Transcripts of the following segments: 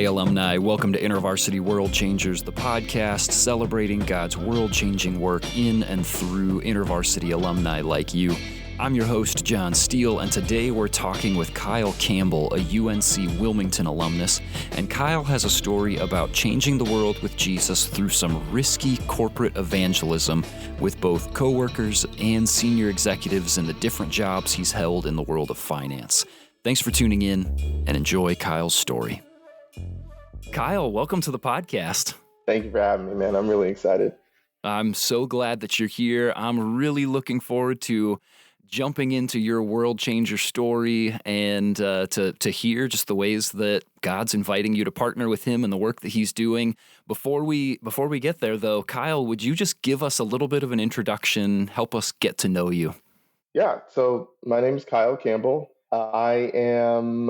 Hey, alumni, welcome to InterVarsity World Changers, the podcast celebrating God's world-changing work in and through InterVarsity alumni like you. I'm your host, John Steele, and today we're talking with Kyle Campbell, a UNC Wilmington alumnus. And Kyle has a story about changing the world with Jesus through some risky corporate evangelism with both coworkers and senior executives in the different jobs he's held in the world of finance. Thanks for tuning in and enjoy Kyle's story. Kyle, welcome to the podcast. Thank you for having me, man. I'm really excited. I'm so glad that you're here. I'm really looking forward to jumping into your world changer story and to hear just the ways that God's inviting you to partner with him in the work that he's doing. Before we get there, though, Kyle, would you just give us a little bit of an introduction, help us get to know you? Yeah, so my name is Kyle Campbell. I am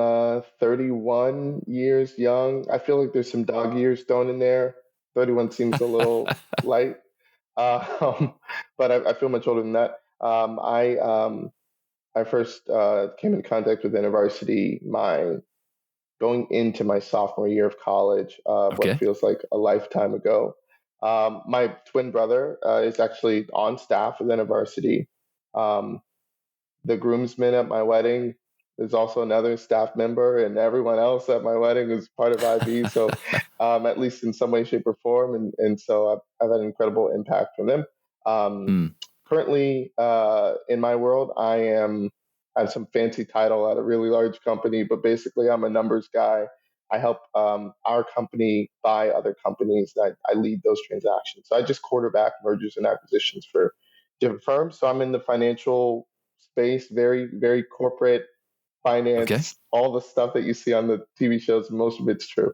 31 years young. I feel like there's some dog years thrown in there. 31 seems a little light, but I feel much older than that. I first came in contact with InterVarsity going into my sophomore year of college, what feels like a lifetime ago. My twin brother is actually on staff with InterVarsity. The groomsman at my wedding is also another staff member, and everyone else at my wedding is part of IB. So at least in some way, shape, or form. And so I've had an incredible impact from them. Currently, in my world, I have some fancy title at a really large company, but basically I'm a numbers guy. I help our company buy other companies. I lead those transactions. So I just quarterback mergers and acquisitions for different firms. So I'm in the financial space, very, very corporate finance, all the stuff that you see on the TV shows, most of it's true.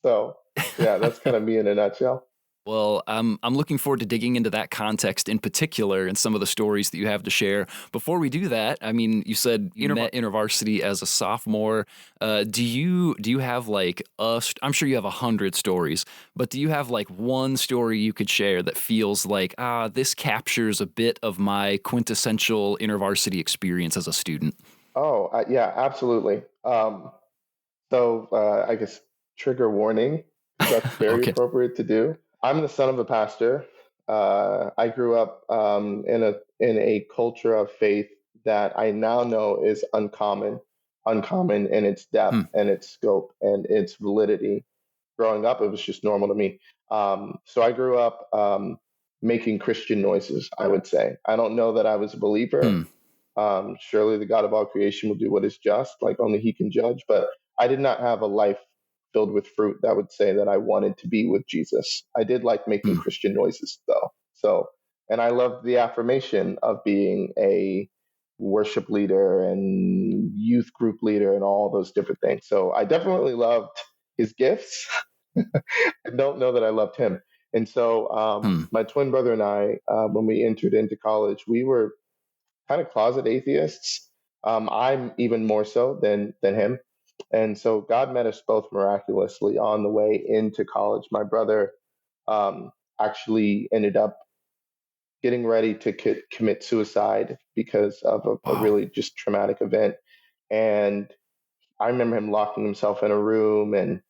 So yeah, that's kind of me in a nutshell. Well, I'm looking forward to digging into that context in particular and some of the stories that you have to share. Before we do that, I mean, you said you met InterVarsity as a sophomore. Do you have like I'm sure you have 100 stories, but do you have like one story you could share that feels like, this captures a bit of my quintessential InterVarsity experience as a student? Oh, yeah, absolutely. So I guess trigger warning, that's very appropriate to do. I'm the son of a pastor. I grew up in a culture of faith that I now know is uncommon in its depth and its scope and its validity. Growing up, it was just normal to me. So I grew up making Christian noises, I would say. I don't know that I was a believer. Surely the God of all creation will do what is just, like only he can judge. But I did not have a life filled with fruit that would say that I wanted to be with Jesus. I did like making Christian noises, though. And I loved the affirmation of being a worship leader and youth group leader and all those different things. So I definitely loved his gifts. I don't know that I loved him. And so my twin brother and I, when we entered into college, we were kind of closet atheists. I'm even more so than him. And so God met us both miraculously on the way into college. My brother actually ended up getting ready to commit suicide because of a really just traumatic event. And I remember him locking himself in a room, and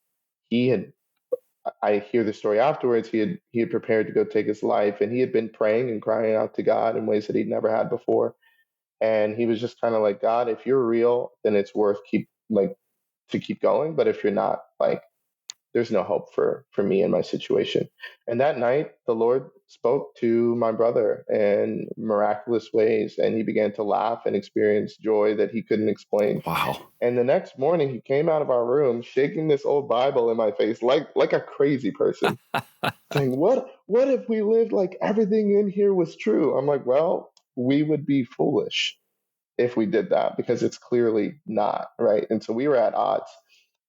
I hear the story afterwards, he had prepared to go take his life, and he had been praying and crying out to God in ways that he'd never had before. And he was just kind of like, God, if you're real, then it's worth to keep going. But if you're not, like, there's no hope for me in my situation. And that night, the Lord spoke to my brother in miraculous ways, and he began to laugh and experience joy that he couldn't explain. Wow. And the next morning, he came out of our room shaking this old Bible in my face like a crazy person, saying, what if we lived like everything in here was true? I'm like, well, we would be foolish if we did that, because it's clearly not, right? And so we were at odds.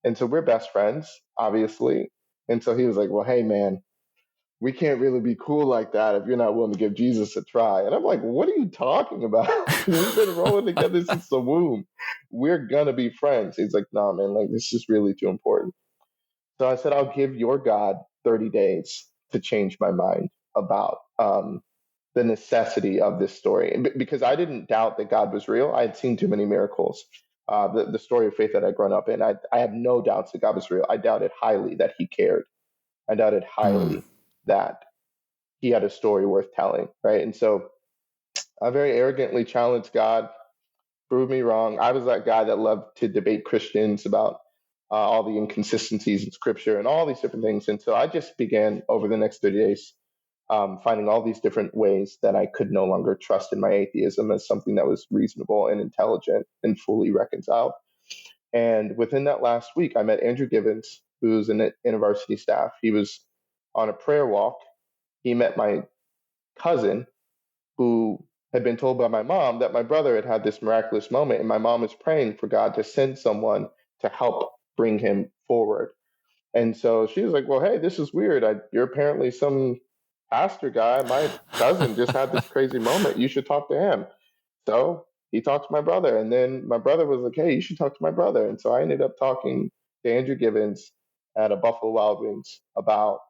And so we're best friends, obviously. And so he was like, well, hey, man, we can't really be cool like that if you're not willing to give Jesus a try. And I'm like, what are you talking about? We've been rolling together since the womb. We're going to be friends. He's like, nah, man, like, this is really too important. So I said, I'll give your God 30 days to change my mind about the necessity of this story. And because I didn't doubt that God was real. I had seen too many miracles. the story of faith that I'd grown up in. I had no doubts that God was real. I doubted highly that he cared. I doubted Mm. highly that he had a story worth telling, right? And so I very arrogantly challenged God, proved me wrong. I was that guy that loved to debate Christians about all the inconsistencies in scripture and all these different things. And so I just began over the next 30 days finding all these different ways that I could no longer trust in my atheism as something that was reasonable and intelligent and fully reconciled. And within that last week, I met Andrew Gibbons, who's an InterVarsity staff. He was on a prayer walk. He met my cousin, who had been told by my mom that my brother had had this miraculous moment, and my mom was praying for God to send someone to help bring him forward. And so she was like, "Well, hey, this is weird. You're apparently some pastor guy. My cousin just had this crazy moment. You should talk to him." So he talked to my brother, and then my brother was like, "Hey, you should talk to my brother." And so I ended up talking to Andrew Gibbons at a Buffalo Wild Wings about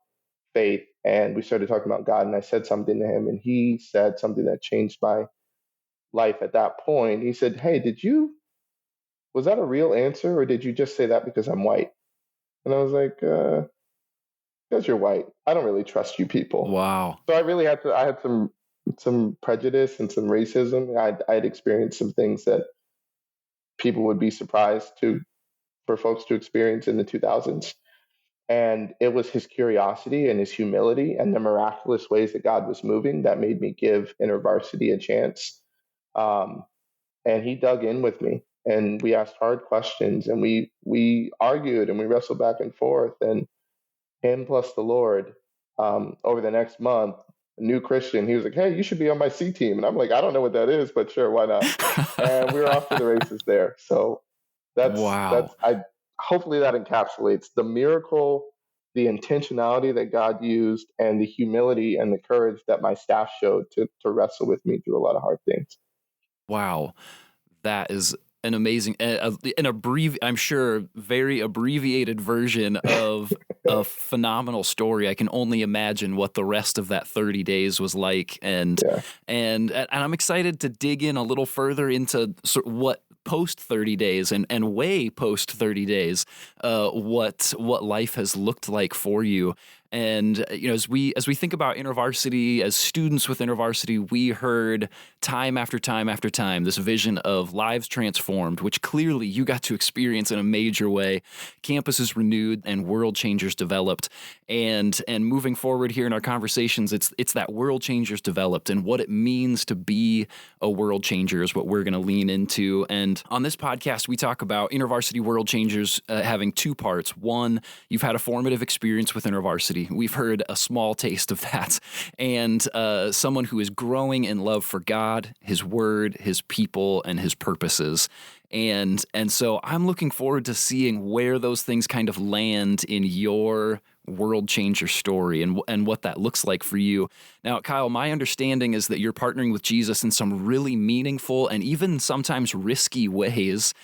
faith, and we started talking about God. And I said something to him, and he said something that changed my life at that point. He said, "Hey, was that a real answer, or did you just say that because I'm white?" And I was like, "Because you're white, I don't really trust you people." Wow. So I had some prejudice and some racism. I'd experienced some things that people would be surprised for folks to experience in the 2000s. And it was his curiosity and his humility and the miraculous ways that God was moving that made me give InterVarsity a chance. Um, and he dug in with me, and we asked hard questions, and we argued, and we wrestled back and forth. And him plus the Lord, over the next month, a new Christian, he was like, "Hey, you should be on my C team." And I'm like, "I don't know what that is, but sure, why not?" And we were off to the races there. So that's Wow. I hopefully that encapsulates the miracle, the intentionality that God used, and the humility and the courage that my staff showed to wrestle with me through a lot of hard things. Wow. That is an amazing, I'm sure, very abbreviated version of a phenomenal story. I can only imagine what the rest of that 30 days was like. Yeah. And I'm excited to dig in a little further into sort of what post 30 days and way post 30 days, what life has looked like for you. And as we think about InterVarsity, as students with InterVarsity, we heard time after time after time this vision of lives transformed, which clearly you got to experience in a major way. Campuses renewed and world changers developed. And moving forward here in our conversations, it's that world changers developed, and what it means to be a world changer is what we're going to lean into. And on this podcast, we talk about InterVarsity world changers having two parts. One, you've had a formative experience with InterVarsity. We've heard a small taste of that. And someone who is growing in love for God, his word, his people, and his purposes. And so I'm looking forward to seeing where those things kind of land in your world changer story and what that looks like for you. Now, Kyle, my understanding is that you're partnering with Jesus in some really meaningful and even sometimes risky ways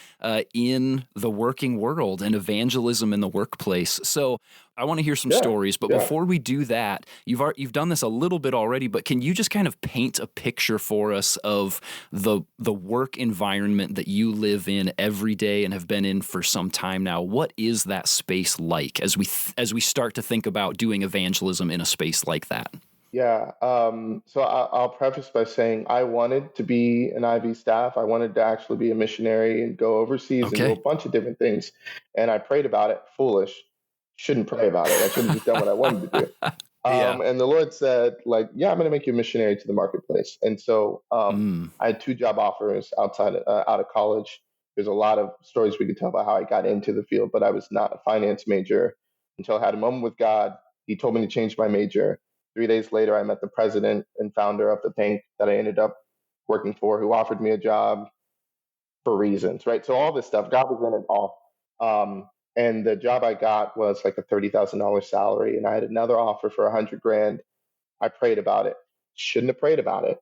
in the working world and evangelism in the workplace. So I want to hear some stories, but before we do that, you've done this a little bit already, but can you just kind of paint a picture for us of the work environment that you live in every day and have been in for some time now? What is that space like as we start to think about doing evangelism in a space like that? Yeah. So I'll preface by saying I wanted to be an IV staff. I wanted to actually be a missionary and go overseas and do a bunch of different things. And I prayed about it. Foolish. Shouldn't pray about it. I should have just done what I wanted to do. Yeah. And the Lord said, like, "Yeah, I'm going to make you a missionary to the marketplace." And so I had two job offers out of college. There's a lot of stories we could tell about how I got into the field, but I was not a finance major until I had a moment with God. He told me to change my major. 3 days later, I met the president and founder of the bank that I ended up working for, who offered me a job for reasons, right? So all this stuff, God was in it all. And the job I got was like a $30,000 salary, and I had another offer for $100,000. I prayed about it. Shouldn't have prayed about it.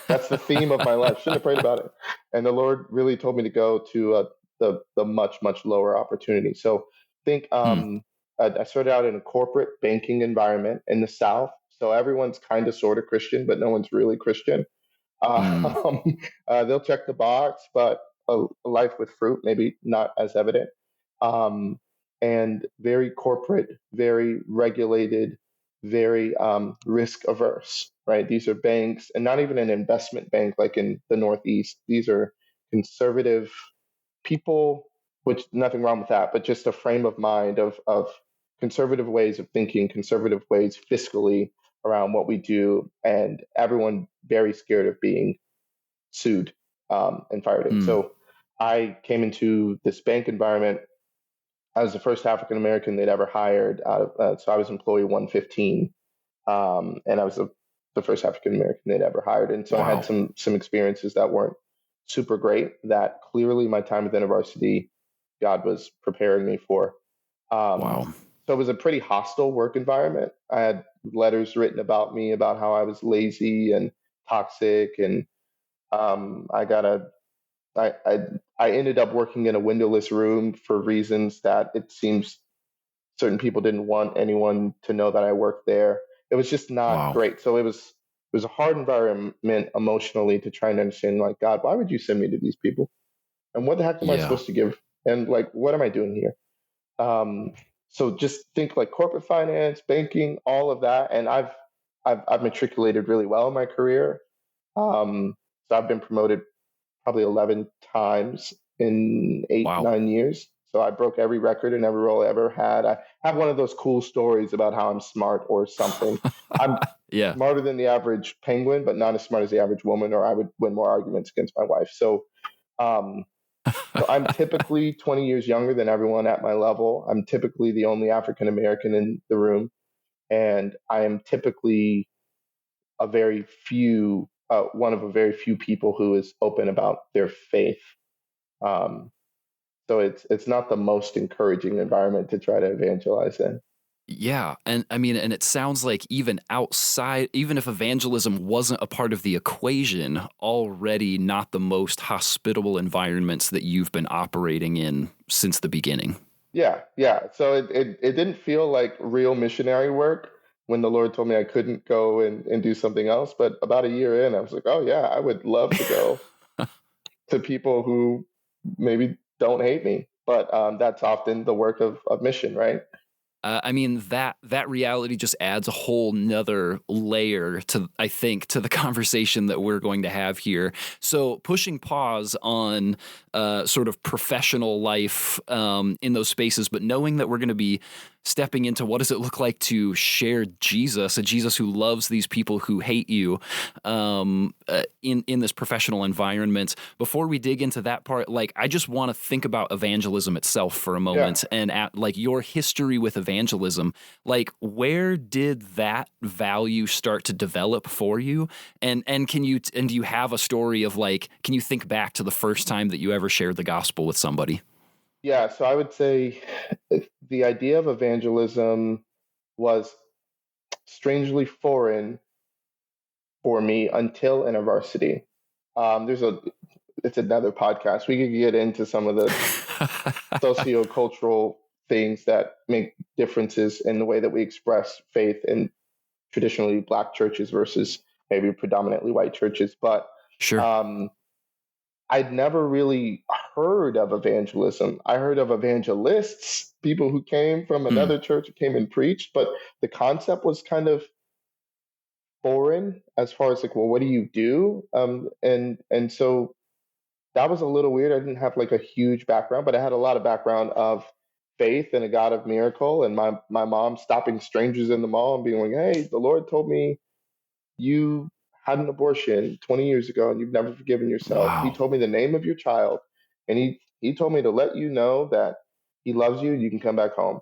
That's the theme of my life. Shouldn't have prayed about it. And the Lord really told me to go to the much lower opportunity. So think I started out in a corporate banking environment in the South. So everyone's kind of sort of Christian, but no one's really Christian. They'll check the box, but a life with fruit, maybe not as evident, um, and very corporate, very regulated, very risk averse, right? These are banks, and not even an investment bank like in the Northeast. These are conservative people, which nothing wrong with that, but just a frame of mind of conservative ways of thinking, conservative ways fiscally around what we do, and everyone very scared of being sued and fired. And Mm. so I came into this bank environment. I was the first African American they'd ever hired. So I was employee 115, and I was the first African American they'd ever hired. And so I had Wow. some experiences that weren't super great. That clearly my time with InterVarsity, God was preparing me for. Um, Wow. so it was a pretty hostile work environment. I had letters written about me about how I was lazy and toxic, and I got a I, I I ended up working in a windowless room for reasons that it seems certain people didn't want anyone to know that I worked there. It was just not Wow. great. So it was a hard environment emotionally to try and understand, like, God, why would you send me to these people? And what the heck am I Yeah. supposed to give? And like, what am I doing here? Um, so just think like corporate finance, banking, all of that. And I've matriculated really well in my career. So I've been promoted probably 11 times in eight, Wow. 9 years. So I broke every record in every role I ever had. I have one of those cool stories about how I'm smart or something. I'm Yeah. smarter than the average penguin, but not as smart as the average woman, or I would win more arguments against my wife. Um, so I'm typically 20 years younger than everyone at my level. I'm typically the only African American in the room, and I am typically one of a very few people who is open about their faith. Um, so it's not the most encouraging environment to try to evangelize in. Yeah. And I mean, and it sounds like even outside, even if evangelism wasn't a part of the equation, already not the most hospitable environments that you've been operating in since the beginning. Yeah, yeah. So it didn't feel like real missionary work when the Lord told me I couldn't go and do something else. But about a year in, I was like, oh yeah, I would love to go to people who maybe don't hate me. But that's often the work of mission, right? I mean that reality just adds a whole nother layer to, I think, to the conversation that we're going to have here. So pushing pause on sort of professional life in those spaces, but knowing that we're going to be stepping into what does it look like to share Jesus, a Jesus who loves these people who hate you, in this professional environment. Before we dig into that part, like I just want to think about evangelism itself for a Yeah. moment, and at like your history with evangelism. Like where did that value start to develop for you? And can you and do you have a story of like, can you think back to the first time that you ever shared the gospel with somebody? Yeah. So I would say the idea of evangelism was strangely foreign for me until InterVarsity. There's a It's another podcast. We could get into some of the sociocultural things that make differences in the way that we express faith in traditionally black churches versus maybe predominantly white churches. But Sure. um, I'd never really heard of evangelism. I heard of evangelists, people who came from Mm. another church, came and preached, but the concept was kind of foreign as far as like, well, what do you do? And so that was a little weird. I didn't have like a huge background, but I had a lot of background of faith and a God of miracle, and my mom stopping strangers in the mall and being like, "Hey, the Lord told me you had an abortion 20 years ago and you've never forgiven yourself. He Wow. told me the name of your child, and he told me to let you know that he loves you. You can come back home."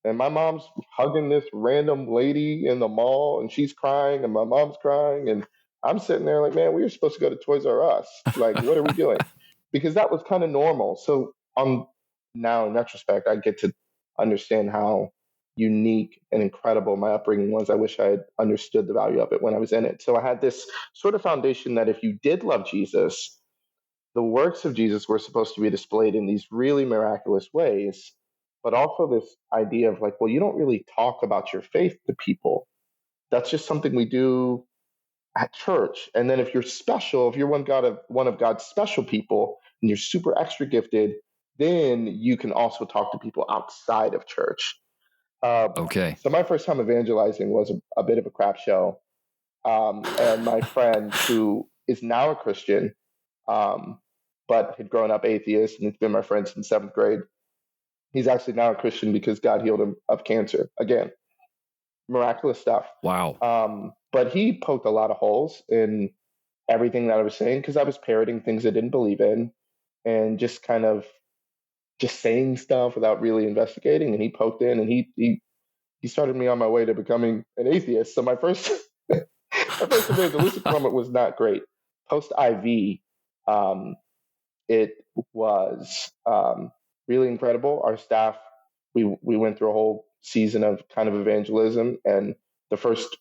And my mom's hugging this random lady in the mall, and she's crying, and my mom's crying, and I'm sitting there like, man, we were supposed to go to Toys R Us. Like, what are we doing? Because that was kind of normal. So now in retrospect, I get to understand how unique and incredible my upbringing was. I wish I had understood the value of it when I was in it. So I had this sort of foundation that if you did love Jesus, the works of Jesus were supposed to be displayed in these really miraculous ways, but also this idea of like, well, you don't really talk about your faith to people. That's just something we do at church. And then if you're special, if you're one of God's special people, and you're super extra gifted, then you can also talk to people outside of church. Okay. So my first time evangelizing was a bit of a crap show. And my friend, who is now a Christian, but had grown up atheist and has been my friend since seventh grade, he's actually now a Christian because God healed him of cancer. Again, miraculous stuff. Wow. But he poked a lot of holes in everything that I was saying because I was parroting things I didn't believe in and just kind of just saying stuff without really investigating. And he poked in and he started me on my way to becoming an atheist. So my first my first evangelistic moment was not great. Post IV, it was really incredible. Our staff, we went through a whole season of kind of evangelism, and the first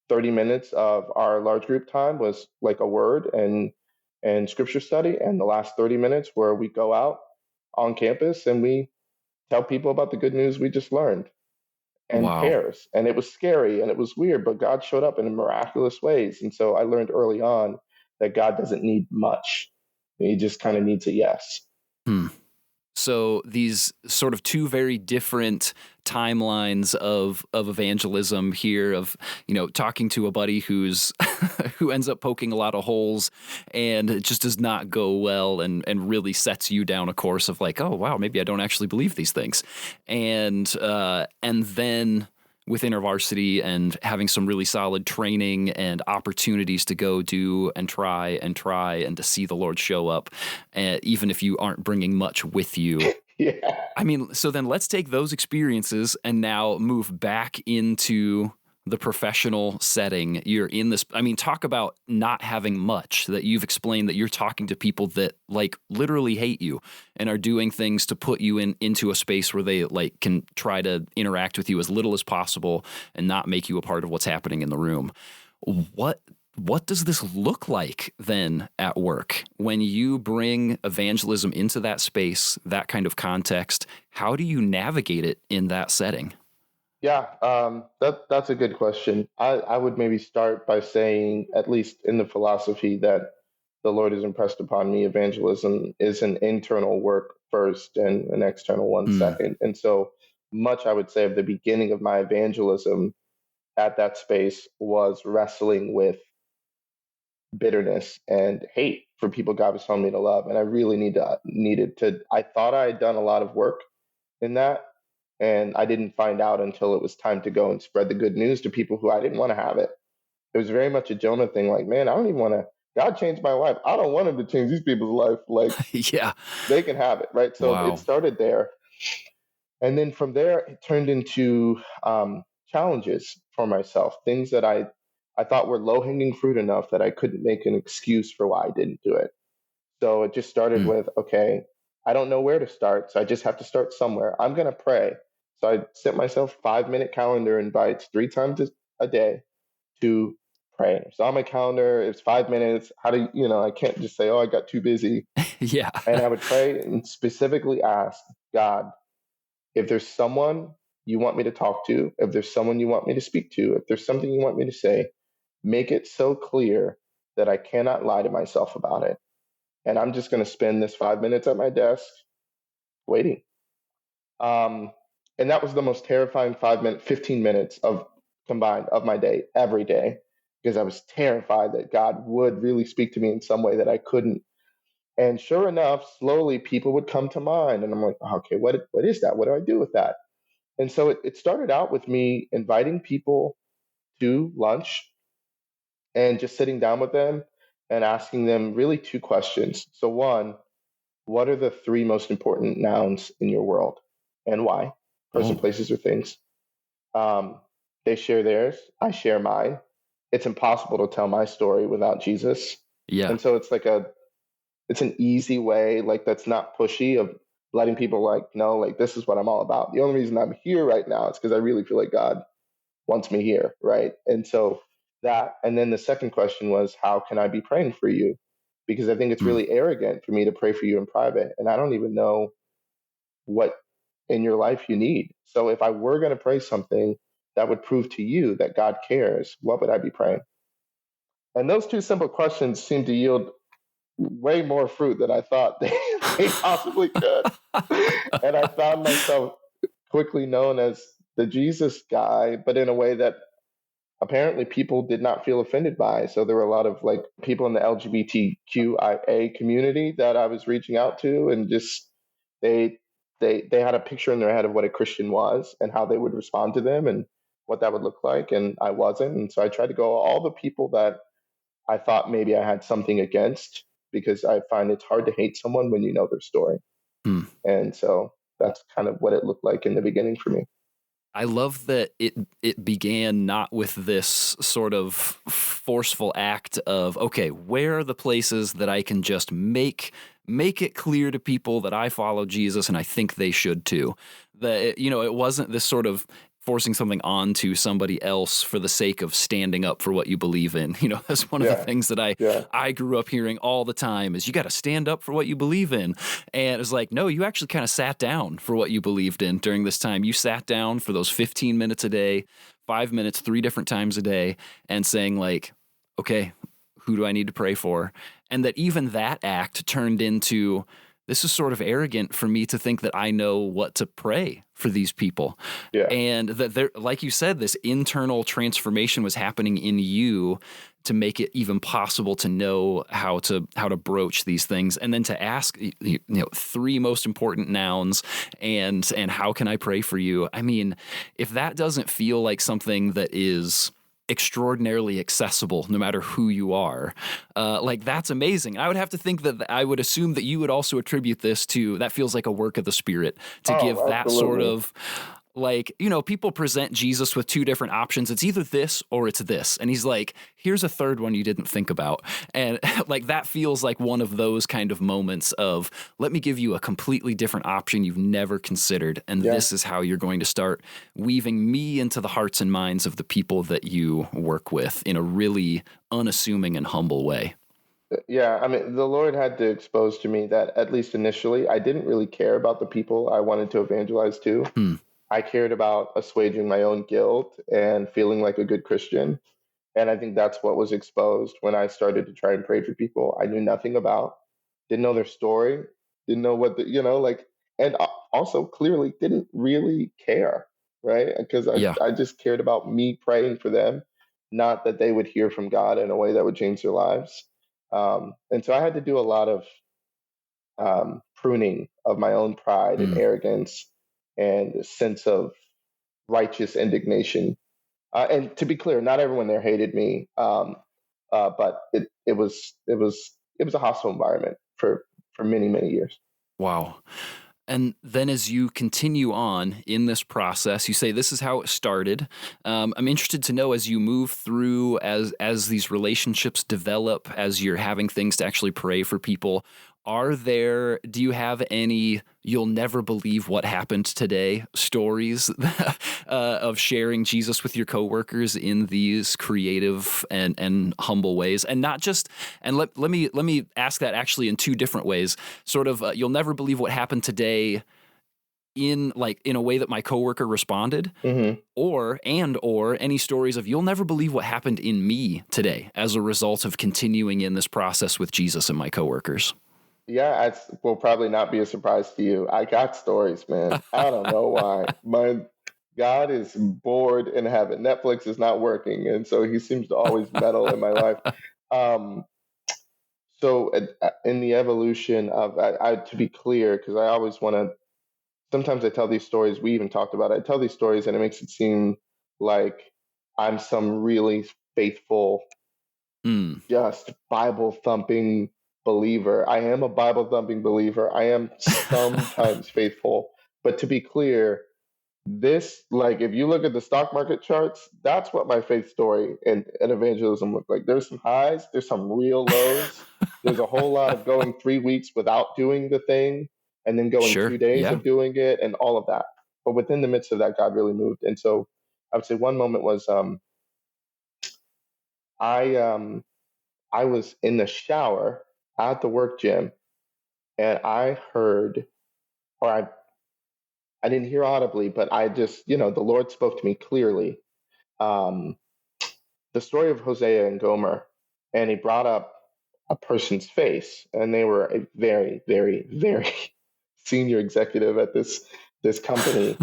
30 minutes of our large group time was like a word and scripture study, and the last 30 minutes where we go out on campus and we tell people about the good news we just learned and Wow. pairs. And it was scary and it was weird, but God showed up in miraculous ways. And so I learned early on that God doesn't need much. He just kind of needs a yes. Hmm. So these sort of two very different timelines of evangelism here, of, you know, talking to a buddy who's who ends up poking a lot of holes and it just does not go well, and really sets you down a course of like, oh wow, maybe I don't actually believe these things, and then with InterVarsity and having some really solid training and opportunities to go do and try and to see the Lord show up, even if you aren't bringing much with you. Yeah. I mean, so then let's take those experiences and now move back into the professional setting. You're in this, I mean, talk about not having much, that you've explained that you're talking to people that like literally hate you and are doing things to put you into a space where they like can try to interact with you as little as possible and not make you a part of what's happening in the room. What does this look like then at work when you bring evangelism into that space, that kind of context? How do you navigate it in that setting? Yeah, that's a good question. I would maybe start by saying, at least in the philosophy that the Lord has impressed upon me, evangelism is an internal work first and an external one Mm, second. And so much I would say of the beginning of my evangelism at that space was wrestling with bitterness and hate for people God was telling me to love. And I really needed to, I thought I had done a lot of work in that. And I didn't find out until it was time to go and spread the good news to people who I didn't want to have it. It was very much a Jonah thing. Like, man, I don't even want to, God changed my life. I don't want him to change these people's life. Like, yeah. they can have it. Right. So it Wow. started there. And then from there, it turned into challenges for myself, things that I thought were low hanging fruit enough that I couldn't make an excuse for why I didn't do it. So it just started Mm, with, okay, I don't know where to start. So I just have to start somewhere. I'm going to pray. So I set myself 5-minute calendar invites 3 times a day to pray. So on my calendar, it's 5 minutes. How do I can't just say, oh, I got too busy. yeah. And I would pray and specifically ask God, if there's someone you want me to talk to, if there's someone you want me to speak to, if there's something you want me to say, make it so clear that I cannot lie to myself about it. And I'm just going to spend this 5 minutes at my desk waiting. Um, and that was the most terrifying 15 minutes of combined of my day every day, because I was terrified that God would really speak to me in some way that I couldn't. And sure enough, slowly people would come to mind. And I'm like, okay, what is that? What do I do with that? And so it started out with me inviting people to lunch and just sitting down with them and asking them really 2 questions. So, one, what are the 3 most important nouns in your world and why? Person, Oh, places, or things. Um, they share theirs. I share mine. It's impossible to tell my story without Jesus. yeah. And so it's an easy way, like that's not pushy, of letting people like know, like, this is what I'm all about. The only reason I'm here right now is because I really feel like God wants me here, right? And so that, and then the second question was, how can I be praying for you? Because I think it's Mm, really arrogant for me to pray for you in private, and I don't even know what in your life you need. So if I were going to pray something that would prove to you that God cares, what would I be praying? And those 2 simple questions seem to yield way more fruit than I thought they possibly could. And I found myself quickly known as the Jesus guy, but in a way that apparently people did not feel offended by. So there were a lot of like people in the LGBTQIA community that I was reaching out to, and just they they had a picture in their head of what a Christian was and how they would respond to them and what that would look like, and I wasn't. And so I tried to go all the people that I thought maybe I had something against, because I find it's hard to hate someone when you know their story. Hmm. And so that's kind of what it looked like in the beginning for me. I love that it began not with this sort of forceful act of, okay, where are the places that I can just make it clear to people that I follow Jesus and I think they should too. That, it wasn't this sort of forcing something onto somebody else for the sake of standing up for what you believe in. That's one of the things that I grew up hearing all the time is you got to stand up for what you believe in. And it's like, no, you actually kind of sat down for what you believed in during this time. You sat down for those 15 minutes a day, 5 minutes, 3 different times a day, and saying like, okay, who do I need to pray for? And that even that act turned into, this is sort of arrogant for me to think that I know what to pray for these people. Yeah. And that there, like you said, this internal transformation was happening in you to make it even possible to know how to broach these things, and then to ask 3 most important nouns and how can I pray for you? I mean, if that doesn't feel like something that is extraordinarily accessible no matter who you are, like that's amazing. I would have to think that I would assume that you would also attribute this to, that feels like a work of the Spirit to give absolutely. That sort of like, people present Jesus with 2 different options. It's either this or it's this. And he's like, here's a third one you didn't think about. And like, that feels like one of those kind of moments of, let me give you a completely different option you've never considered. And this is how you're going to start weaving me into the hearts and minds of the people that you work with in a really unassuming and humble way. Yeah, I mean, the Lord had to expose to me that, at least initially, I didn't really care about the people I wanted to evangelize to. I cared about assuaging my own guilt and feeling like a good Christian. And I think that's what was exposed when I started to try and pray for people I knew nothing about, didn't know their story, didn't know what and also clearly didn't really care, right? Because I just cared about me praying for them, not that they would hear from God in a way that would change their lives. And so I had to do a lot of pruning of my own pride and arrogance and a sense of righteous indignation. And to be clear, not everyone there hated me, but it was a hostile environment for many, many years. Wow. And then as you continue on in this process, you say this is how it started. I'm interested to know, as you move through, as these relationships develop, as you're having things to actually pray for people, do you have any you'll never believe what happened today stories of sharing Jesus with your coworkers in these creative and humble ways? And not just, and let me ask that actually in 2 different ways. Sort of, you'll never believe what happened today in a way that my coworker responded, or any stories of, you'll never believe what happened in me today as a result of continuing in this process with Jesus and my coworkers. Yeah, it will probably not be a surprise to you. I got stories, man. I don't know why. My God is bored in heaven. Netflix is not working, and so he seems to always meddle in my life. So in the evolution of, to be clear, because I always want to, sometimes I tell these stories, we even talked about it, I tell these stories and it makes it seem like I'm some really faithful, just Bible thumping believer. I am a Bible thumping believer. I am sometimes faithful. But to be clear, this, like, if you look at the stock market charts, that's what my faith story and evangelism look like. There's some highs, there's some real lows. There's a whole lot of going 3 weeks without doing the thing and then going 2 days of doing it and all of that. But within the midst of that, God really moved. And so I would say one moment was I was in the shower at the work gym, and I heard, or I didn't hear audibly, but I just, the Lord spoke to me clearly. The story of Hosea and Gomer, and he brought up a person's face, and they were a very, very, very senior executive at this company.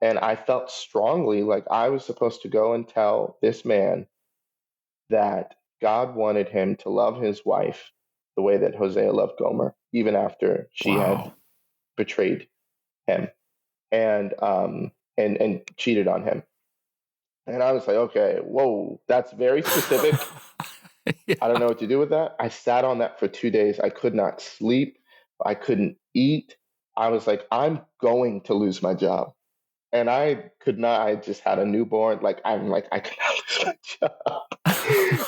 And I felt strongly like I was supposed to go and tell this man that God wanted him to love his wife the way that Hosea loved Gomer, even after she had Wow. betrayed him and cheated on him. And I was like, okay, whoa, that's very specific. Yeah. I don't know what to do with that. I sat on that for 2 days. I could not sleep. I couldn't eat. I was like, I'm going to lose my job. And I could not, I just had a newborn. I'm like, I cannot lose my job.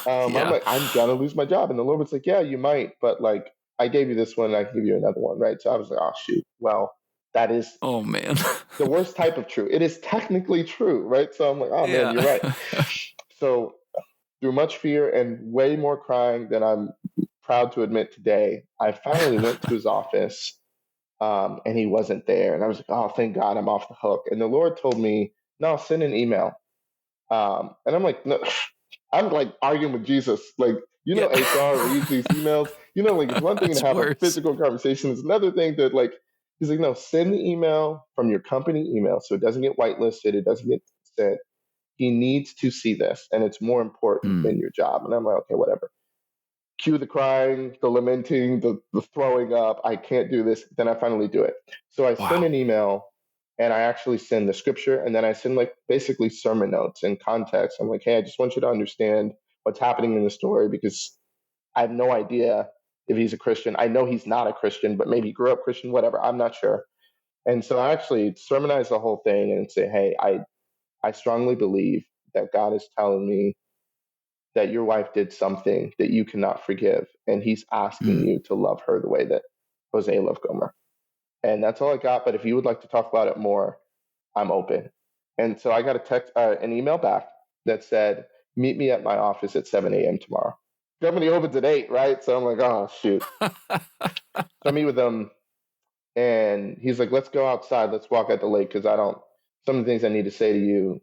I'm Yeah. like, I'm going to lose my job. And the Lord was like, yeah, you might. But like, I gave you this one, and I can give you another one. Right. So I was like, oh, shoot. Well, that is Oh, man. the worst type of true. It is technically true. Right. So I'm like, oh, man, you're right. Yeah. So through much fear and way more crying than I'm proud to admit today, I finally went to his office, and he wasn't there. And I was like, oh, thank God I'm off the hook. And the Lord told me, no, send an email. And I'm like, no, I'm like arguing with Jesus. Like, Yeah. HR reads these emails. Like it's one thing to That's have a worse. physical conversation. It's another thing that like, he's like, no, send the email from your company email so it doesn't get whitelisted. It doesn't get sent. He needs to see this, and it's more important than your job. And I'm like, okay, whatever. Cue the crying, the lamenting, the throwing up. I can't do this. Then I finally do it. So I send an email, and I actually send the scripture, and then I send like basically sermon notes and context. I'm like, hey, I just want you to understand what's happening in the story because I have no idea if he's a Christian. I know he's not a Christian, but maybe he grew up Christian, whatever. I'm not sure. And so I actually sermonize the whole thing and say, hey, I strongly believe that God is telling me that your wife did something that you cannot forgive, and he's asking you to love her the way that Hosea loved Gomer. And that's all I got. But if you would like to talk about it more, I'm open. And so I got an email back that said, meet me at my office at 7 a.m. tomorrow. Company opens at 8, right? So I'm like, oh, shoot. So I meet with him, and he's like, let's go outside. Let's walk at the lake because some of the things I need to say to you,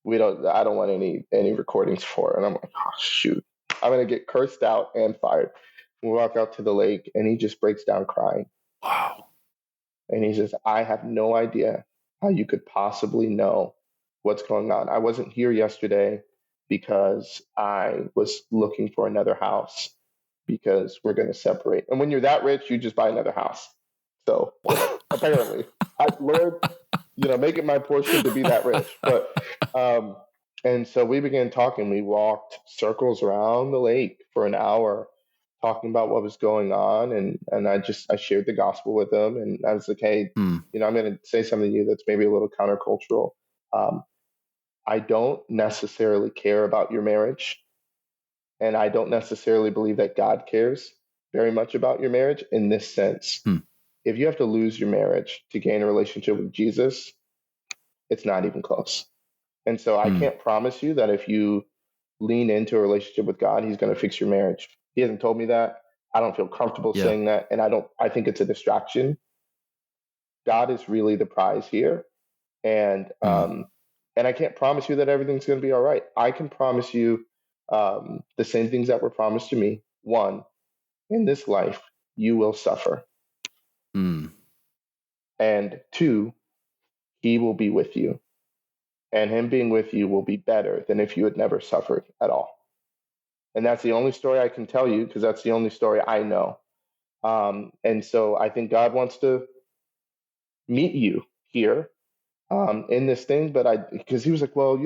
I don't want any recordings for. And I'm like, oh, shoot. I'm going to get cursed out and fired. We walk out to the lake, and he just breaks down crying. Wow. And he says, I have no idea how you could possibly know what's going on. I wasn't here yesterday because I was looking for another house because we're going to separate. And when you're that rich, you just buy another house. So apparently, Lord, make it my portion to be that rich. But, and so we began talking. We walked circles around the lake for an hour talking about what was going on. And I shared the gospel with them. And I was like, hey, I'm going to say something to you that's maybe a little countercultural. I don't necessarily care about your marriage. And I don't necessarily believe that God cares very much about your marriage in this sense. If you have to lose your marriage to gain a relationship with Jesus, it's not even close. And so I can't promise you that if you lean into a relationship with God, he's going to fix your marriage. He hasn't told me that. I don't feel comfortable saying that. And I think it's a distraction. God is really the prize here. And I can't promise you that everything's going to be all right. I can promise you the same things that were promised to me. One, in this life, you will suffer. And two, he will be with you. And him being with you will be better than if you had never suffered at all. And that's the only story I can tell you because that's the only story I know. And so I think God wants to meet you here in this thing. But because he was like, well,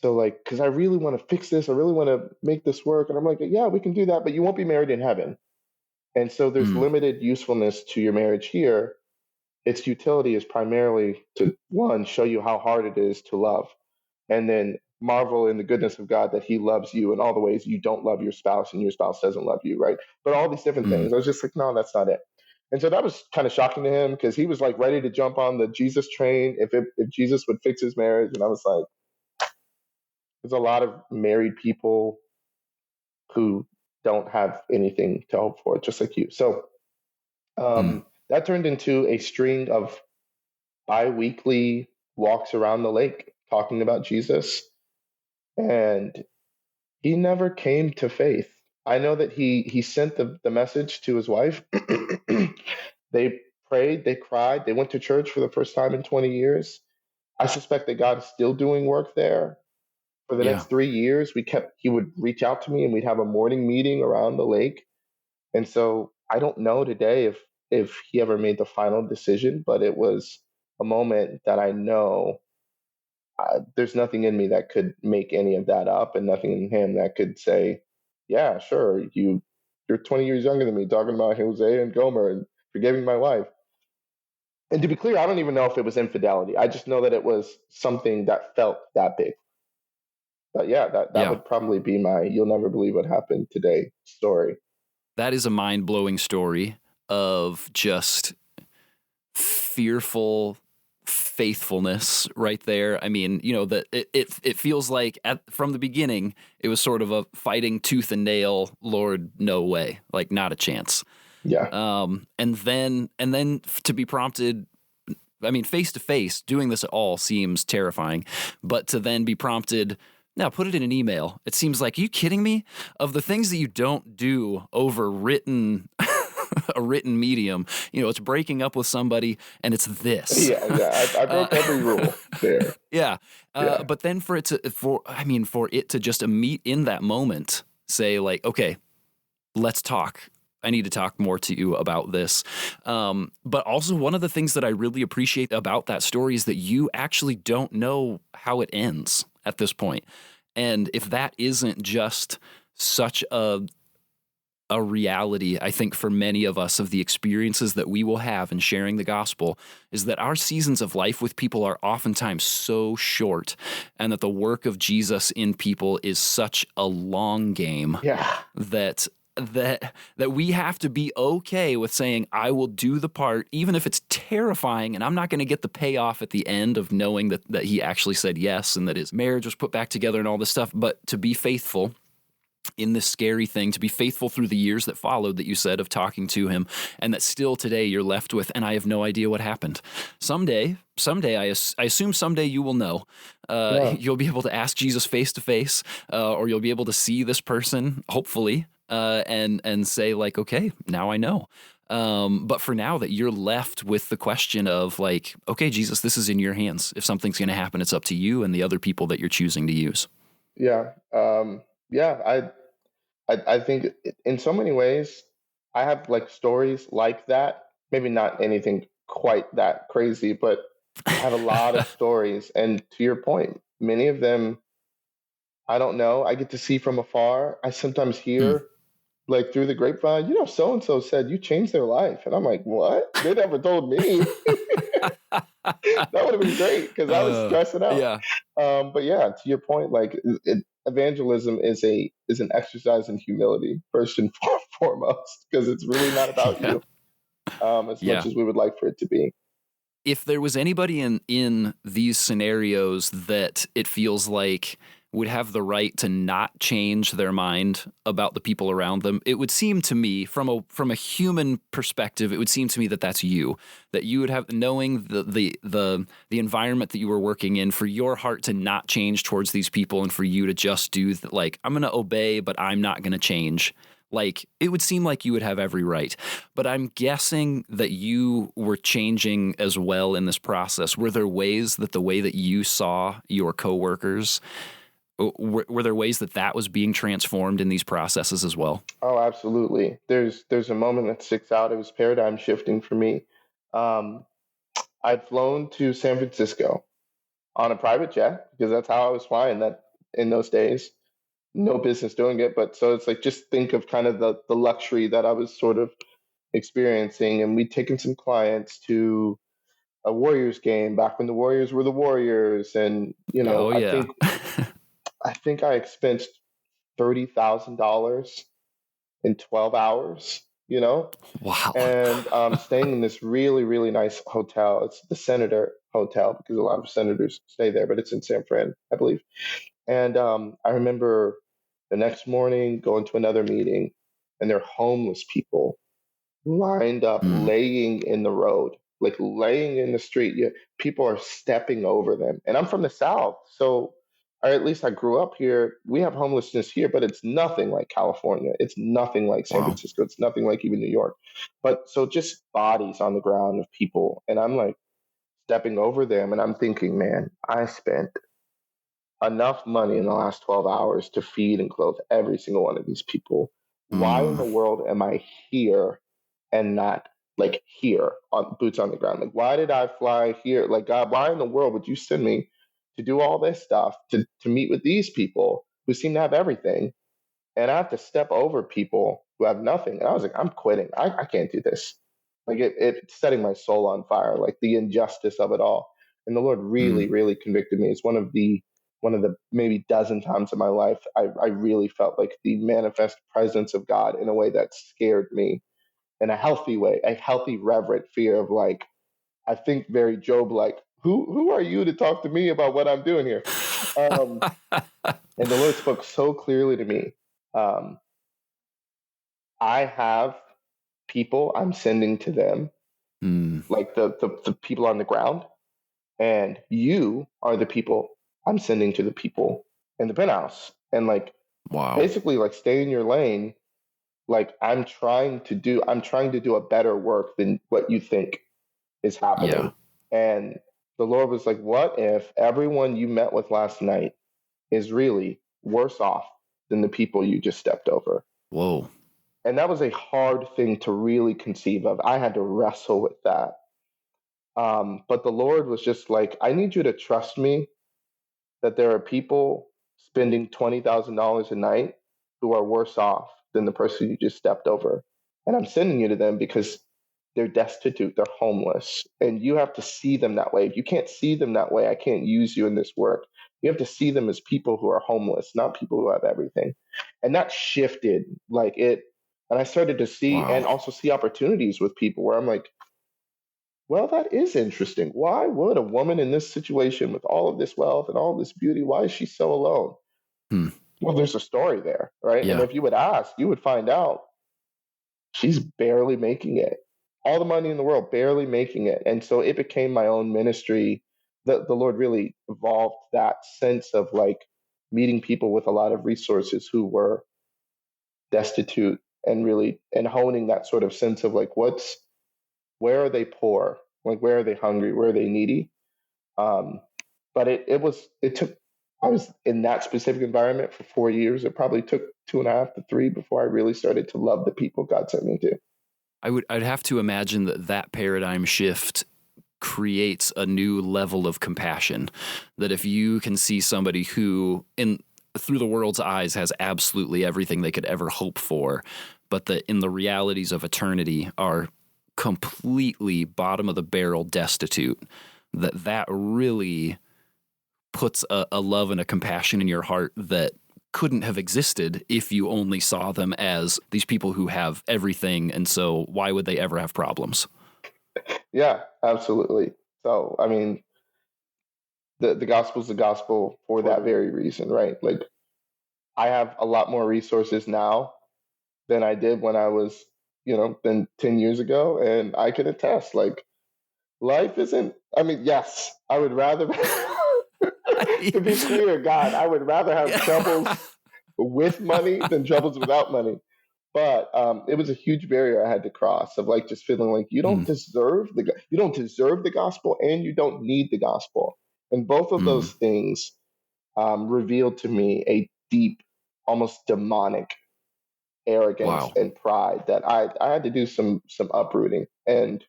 so like, because I really want to fix this. I really want to make this work. And I'm like, yeah, we can do that, but you won't be married in heaven. And so there's limited usefulness to your marriage here. Its utility is primarily to, one, show you how hard it is to love, and then marvel in the goodness of God that he loves you in all the ways you don't love your spouse and your spouse doesn't love you, right? But all these different things. I was just like, no, that's not it. And so that was kind of shocking to him because he was like ready to jump on the Jesus train if Jesus would fix his marriage. And I was like, there's a lot of married people who don't have anything to hope for, just like you. So that turned into a string of bi-weekly walks around the lake talking about Jesus. And he never came to faith. I know that he sent the message to his wife. They prayed, they cried, they went to church for the first time in 20 years. I suspect that God is still doing work there. For the Yeah. next 3 years, he would reach out to me and we'd have a morning meeting around the lake. And so I don't know today if he ever made the final decision, but it was a moment that I know there's nothing in me that could make any of that up, and nothing in him that could say, "Yeah, sure, you're 20 years younger than me, talking about Jose and Gomer and forgiving my wife." And to be clear, I don't even know if it was infidelity. I just know that it was something that felt that big. But yeah, that Yeah. would probably be my "you'll never believe what happened today" story. That is a mind-blowing story of just fearful faithfulness right there. I mean, that it feels like from the beginning it was sort of a fighting tooth and nail, Lord, no way, like not a chance. Yeah. And then to be prompted, I mean, face to face, doing this at all seems terrifying, but to then be prompted, now put it in an email. It seems like, are you kidding me? Of the things that you don't do over a written medium, it's breaking up with somebody, and it's this. Yeah. I broke every rule there. Yeah. Yeah. But then for it to just meet in that moment, say like, okay, let's talk. I need to talk more to you about this. But also, one of the things that I really appreciate about that story is that you actually don't know how it ends at this point. And if that isn't just such a reality, I think, for many of us, of the experiences that we will have in sharing the gospel, is that our seasons of life with people are oftentimes so short, and that the work of Jesus in people is such a long game. Yeah. That we have to be okay with saying, I will do the part, even if it's terrifying, and I'm not going to get the payoff at the end of knowing that he actually said yes and that his marriage was put back together and all this stuff, but to be faithful in this scary thing, to be faithful through the years that followed, that you said, of talking to him, and that still today you're left with, and I have no idea what happened. Someday, I assume someday you will know. Yeah. You'll be able to ask Jesus face to face, or you'll be able to see this person, hopefully, and say like, okay, now I know. But for now, that you're left with the question of like, okay, Jesus, this is in your hands. If something's going to happen, it's up to you and the other people that you're choosing to use. Yeah. Yeah. I think in so many ways, I have like stories like that. Maybe not anything quite that crazy, but I have a lot of stories. And to your point, many of them I don't know. I get to see from afar. I sometimes Hmm. hear like through the grapevine, so and so said you changed their life. And I'm like, what? They never told me. That would have been great because I was stressing out. Yeah. But yeah, to your point, like evangelism is an exercise in humility first and foremost, because it's really not about Yeah. you as much Yeah. as we would like for it to be. If there was anybody in these scenarios that it feels like would have the right to not change their mind about the people around them, it would seem to me, from a human perspective, it would seem to me that that's you. That you would have, knowing the environment that you were working in, for your heart to not change towards these people, and for you to just do like, I'm going to obey, but I'm not going to change. Like, it would seem like you would have every right. But I'm guessing that you were changing as well in this process. Were there ways that the way that you saw your coworkers, were there ways that was being transformed in these processes as well? Oh, absolutely. There's a moment that sticks out. It was paradigm shifting for me. Um, I'd flown to San Francisco on a private jet because that's how I was flying that in those days. No business doing it, but so it's like, just think of kind of the luxury that I was sort of experiencing. And we'd taken some clients to a Warriors game back when the Warriors were the Warriors, and Oh yeah. I think I expensed $30,000 in 12 hours. Wow. And staying in this really, really nice hotel. It's the Senator Hotel because a lot of senators stay there, but it's in San Fran, I believe. And I remember the next morning going to another meeting, and there are homeless people lined up, Mm. laying in the road, like laying in the street. People are stepping over them. And I'm from the South, so or at least I grew up here. We have homelessness here, but it's nothing like California. It's nothing like San Wow. Francisco. It's nothing like even New York. But so just bodies on the ground of people. And I'm like stepping over them and I'm thinking, man, I spent enough money in the last 12 hours to feed and clothe every single one of these people. Why in Mm, the world am I here and not like here on boots on the ground? Like, why did I fly here? Like, God, why in the world would you send me to do all this stuff to meet with these people who seem to have everything? And I have to step over people who have nothing. And I was like, I'm quitting. I can't do this. Like it's setting my soul on fire, like the injustice of it all. And the Lord really, mm, really convicted me. It's one of the maybe dozen times in my life I really felt like the manifest presence of God in a way that scared me in a healthy way, a healthy reverent fear of like, I think very Job like, who are you to talk to me about what I'm doing here? Um, and the Lord spoke so clearly to me. Um, I have people I'm sending to them, mm. like the people on the ground, and you are the people I'm sending to the people in the penthouse. And like Wow. basically like stay in your lane. Like I'm trying to do a better work than what you think is Yeah. happening. And the Lord was like, what if everyone you met with last night is really worse off than the people you just stepped over? Whoa. And that was a hard thing to really conceive of. I had to wrestle with that. But the Lord was just like, I need you to trust me that there are people spending $20,000 a night who are worse off than the person you just stepped over. And I'm sending you to them because they're destitute, they're homeless, and you have to see them that way. If you can't see them that way, I can't use you in this work. You have to see them as people who are homeless, not people who have everything. And that shifted like it. And I started to see and Wow. also see opportunities with people where I'm like, well, that is interesting. Why would a woman in this situation with all of this wealth and all this beauty, why is she so alone? Hmm. Well, there's a story there, right? And Yeah. if you would ask, you would find out she's barely making it. All the money in the world, barely making it. And so it became my own ministry. The Lord really evolved that sense of like meeting people with a lot of resources who were destitute and really and honing that sort of sense of like where are they poor? Like where are they hungry? Where are they needy? Um, but it took I was in that specific environment for 4 years. It probably took 2.5 to 3 before I really started to love the people God sent me to. I'd have to imagine that paradigm shift creates a new level of compassion. That if you can see somebody who through the world's eyes has absolutely everything they could ever hope for, but that in the realities of eternity are completely bottom of the barrel destitute, that really puts a love and a compassion in your heart that couldn't have existed if you only saw them as these people who have everything, and so why would they ever have problems? Yeah, absolutely. So, I mean, the gospel's the gospel for that very reason, right? Like, I have a lot more resources now than I did when I was, than 10 years ago. And I can attest, like, life isn't, I mean, yes, I would rather, to be clear, God, I would rather have Yeah. troubles with money than troubles without money. But it was a huge barrier I had to cross of like just feeling like Mm, you don't deserve the gospel and you don't need the gospel. And both of mm. those things revealed to me a deep, almost demonic arrogance Wow. and pride that I had to do some uprooting. And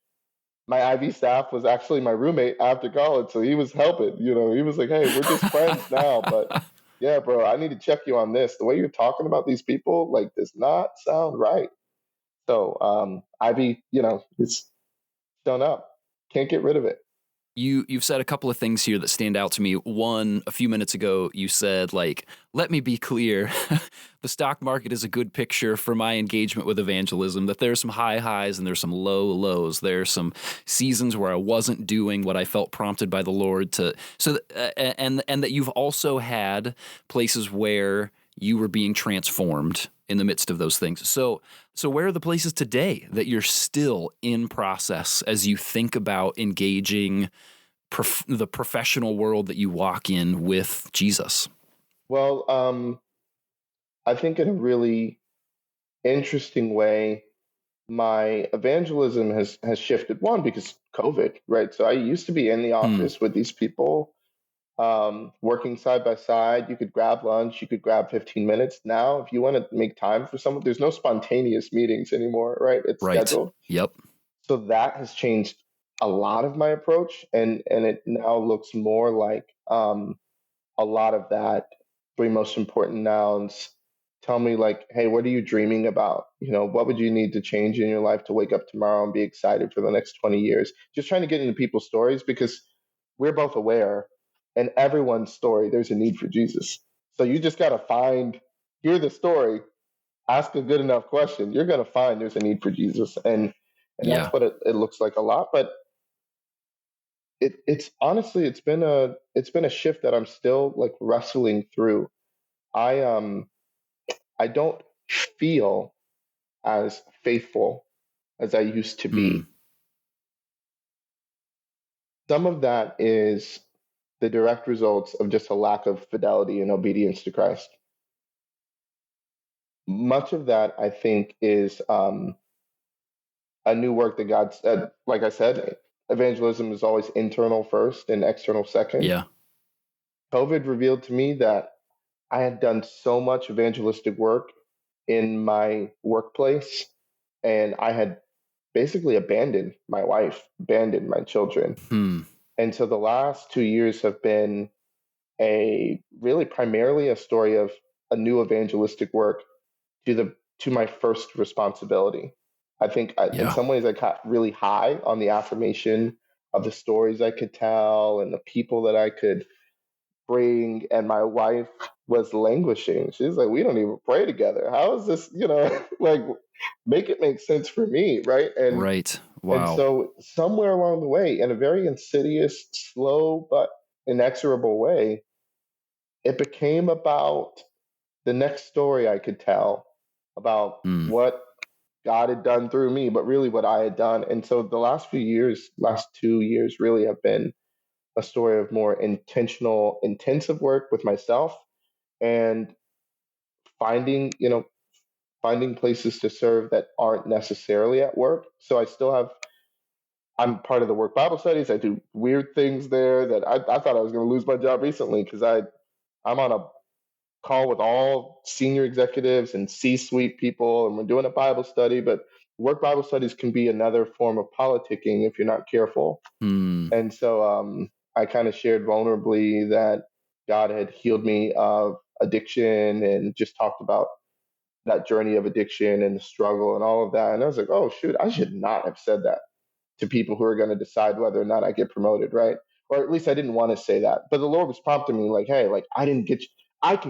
my IB staff was actually my roommate after college, so he was helping. He was like, "Hey, we're just friends now, but yeah, bro, I need to check you on this. The way you're talking about these people, like, does not sound right." So IB, it's shown up. Can't get rid of it. You've said a couple of things here that stand out to me. One, a few minutes ago, you said, like, let me be clear. The stock market is a good picture for my engagement with evangelism, that there's some high highs and there's some low lows. There's some seasons where I wasn't doing what I felt prompted by the Lord to. So, and that you've also had places where you were being transformed in the midst of those things. So where are the places today that you're still in process as you think about engaging the professional world that you walk in with Jesus? Well, I think in a really interesting way, my evangelism has shifted. One, because COVID, right? So I used to be in the Hmm. office with these people, working side by side. You could grab lunch, you could grab 15 minutes. Now, if you want to make time for someone, there's no spontaneous meetings anymore, right? It's Right. scheduled. Yep. So that has changed a lot of my approach, and it now looks more like a lot of that. Three most important nouns. Tell me, like, hey, what are you dreaming about? What would you need to change in your life to wake up tomorrow and be excited for the next 20 years? Just trying to get into people's stories, because we're both aware in everyone's story there's a need for Jesus. So you just got to hear the story, ask a good enough question, you're going to find there's a need for Jesus. And that's Yeah. what it looks like a lot. But it's honestly, it's been a shift that I'm still like wrestling through. I don't feel as faithful as I used to Hmm. be. Some of that is the direct results of just a lack of fidelity and obedience to Christ. Much of that, I think, is a new work that God said. Like I said, evangelism is always internal first and external second. Yeah. COVID revealed to me that I had done so much evangelistic work in my workplace, and I had basically abandoned my wife, abandoned my children. Hmm. And so the last 2 years have been a really primarily a story of a new evangelistic work to my first responsibility. I think in Yeah. some ways I got really high on the affirmation of the stories I could tell and the people that I could bring, and my wife was languishing. She's like, we don't even pray together. How is this, like, make it make sense for me, right? Right. And Wow. so somewhere along the way, in a very insidious, slow but inexorable way, it became about the next story I could tell about Hmm. what God had done through me, but really what I had done. And so the last 2 years really have been a story of more intentional, intensive work with myself, and finding, finding places to serve that aren't necessarily at work. So I'm part of the work Bible studies. I do weird things there that I thought I was going to lose my job recently, because I'm on a call with all senior executives and C-suite people, and we're doing a Bible study. But work Bible studies can be another form of politicking if you're not careful. Hmm. And so I kind of shared vulnerably that God had healed me of addiction, and just talked about that journey of addiction and the struggle and all of that. And I was like, oh, shoot, I should not have said that to people who are going to decide whether or not I get promoted, right? Or at least I didn't want to say that. But the Lord was prompting me, like, hey, like, I can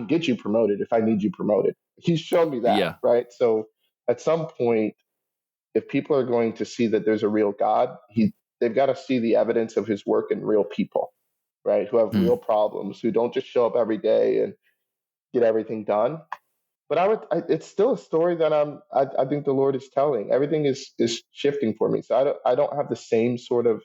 get you promoted if I need you promoted. He's shown me that, Yeah. right? So at some point, if people are going to see that there's a real God, they've got to see the evidence of his work in real people, right? Who have Hmm. real problems, who don't just show up every day and get everything done. But it's still a story that I think the Lord is telling. Everything is shifting for me. So I don't have the same sort of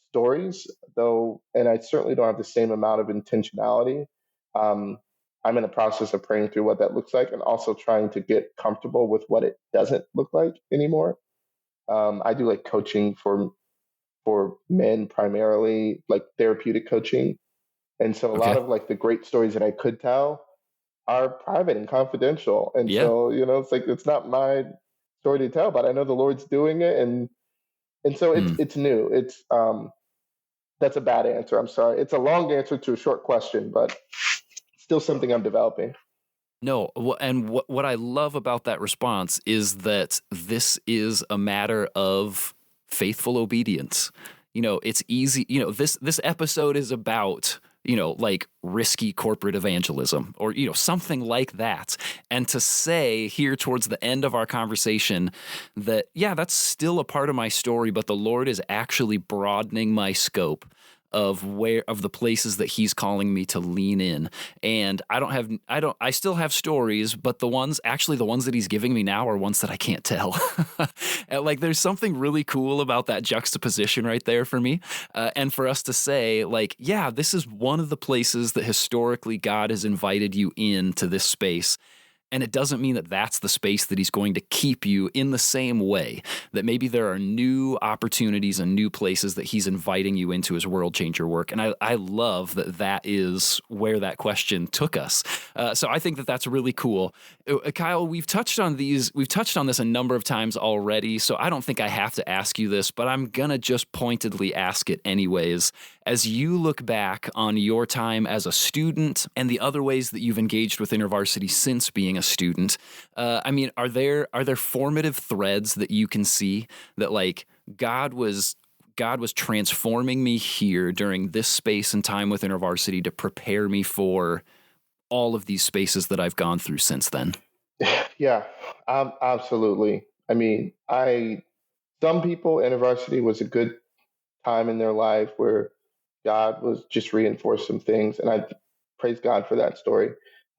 stories though, and I certainly don't have the same amount of intentionality. Um, I'm in the process of praying through what that looks like, and also trying to get comfortable with what it doesn't look like anymore. I do like coaching for men, primarily like therapeutic coaching, and so a lot Okay. of like the great stories that I could tell are private and confidential. And Yeah. so, it's like it's not my story to tell, but I know the Lord's doing it, and so it's Hmm. it's new. It's That's a bad answer. I'm sorry. It's a long answer to a short question, but still something I'm developing. No, and what I love about that response is that this is a matter of faithful obedience. It's easy. This episode is about like risky corporate evangelism or something like that. And to say here towards the end of our conversation that that's still a part of my story, but the Lord is actually broadening my scope. of the places that he's calling me to lean in. And I still have stories, but the ones that he's giving me now are ones that I can't tell. And like, there's something really cool about that juxtaposition right there for me. And for us to say, like, yeah, this is one of the places that historically God has invited you into this space. And it doesn't mean that that's the space that he's going to keep you in the same way, that maybe there are new opportunities and new places that he's inviting you into his world changer work. And I love that that is where that question took us. So I think that that's really cool. Kyle, we've touched on this a number of times already, so I don't think I have to ask you this, but I'm going to just pointedly ask it anyways. As you look back on your time as a student and the other ways that you've engaged with InterVarsity since being a student, I mean, are there formative threads that you can see that, like, God was transforming me here during this space and time with InterVarsity to prepare me for all of these spaces that I've gone through since then? Yeah, absolutely. I mean, some people, InterVarsity was a good time in their life where God was just reinforced some things, and I praise God for that story.